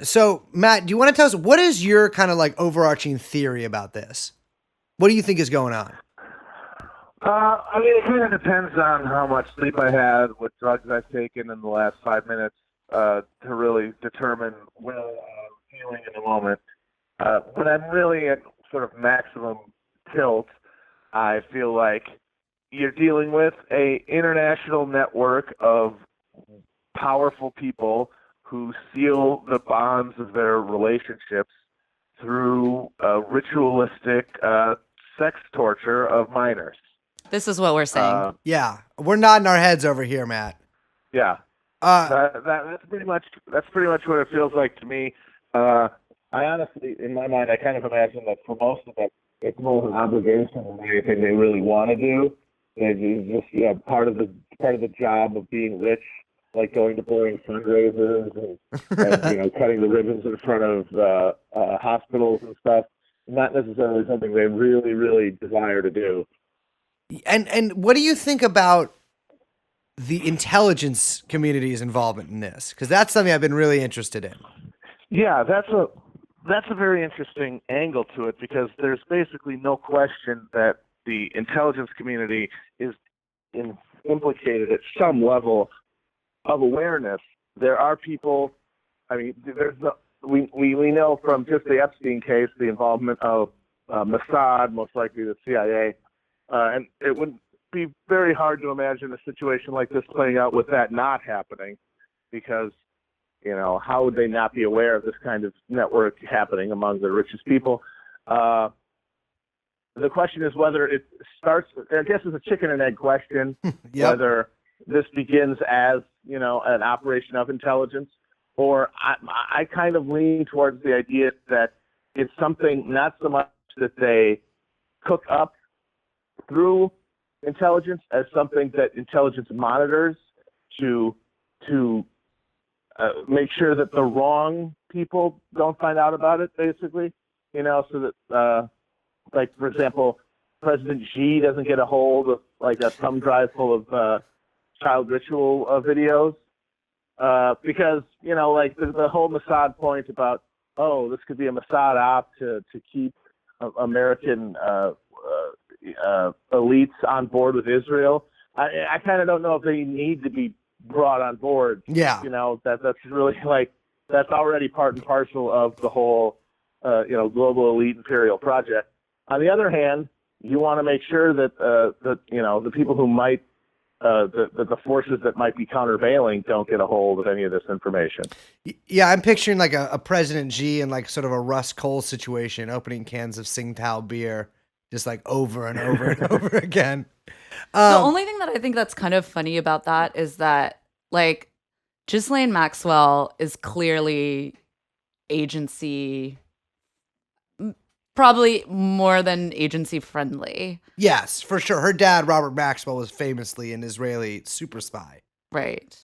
So, Matt, do you want to tell us what is your kind of like overarching theory about this? What do you think is going on? I mean, it kind of depends on how much sleep I had, what drugs I've taken in the last 5 minutes to really determine where I'm feeling in the moment. When I'm really at sort of maximum tilt, I feel like you're dealing with a international network of powerful people who seal the bonds of their relationships through ritualistic sex torture of minors. This is what we're saying. Yeah, we're nodding our heads over here, Matt. Yeah, that's pretty much what it feels like to me. I honestly, in my mind, I kind of imagine that for most of it, it's more of an obligation than anything they really want to do. It's just part of the job of being rich, like going to boring fundraisers and cutting the ribbons in front of hospitals and stuff. Not necessarily something they really, really desire to do. And what do you think about the intelligence community's involvement in this? Because that's something I've been really interested in. Yeah, that's a very interesting angle to it, because there's basically no question that the intelligence community is implicated at some level of awareness. There are people. I mean, we know from just the Epstein case the involvement of Mossad, most likely the CIA, and it would be very hard to imagine a situation like this playing out with that not happening, because how would they not be aware of this kind of network happening among the richest people? The question is whether it starts, I guess it's a chicken and egg question, Yep. Whether this begins as, an operation of intelligence, or I kind of lean towards the idea that it's something not so much that they cook up through intelligence as something that intelligence monitors to make sure that the wrong people don't find out about it, basically, so that, like, for example, President Xi doesn't get a hold of, like, a thumb drive full of child ritual videos, because, like, the whole Mossad point about, this could be a Mossad op to keep American elites on board with Israel. I kind of don't know if they need to be brought on board. Yeah. That's really, like, that's already part and parcel of the whole, global elite imperial project. On the other hand, you want to make sure that the people who might, the forces that might be countervailing don't get a hold of any of this information. Yeah, I'm picturing like a President Xi in like sort of a Russ Cole situation, opening cans of Tsingtao beer, just like over and over and over again. The only thing that I think that's kind of funny about that is that, like, Ghislaine Maxwell is clearly agency, probably more than agency friendly. Yes, for sure. Her dad, Robert Maxwell, was famously an Israeli super spy. Right.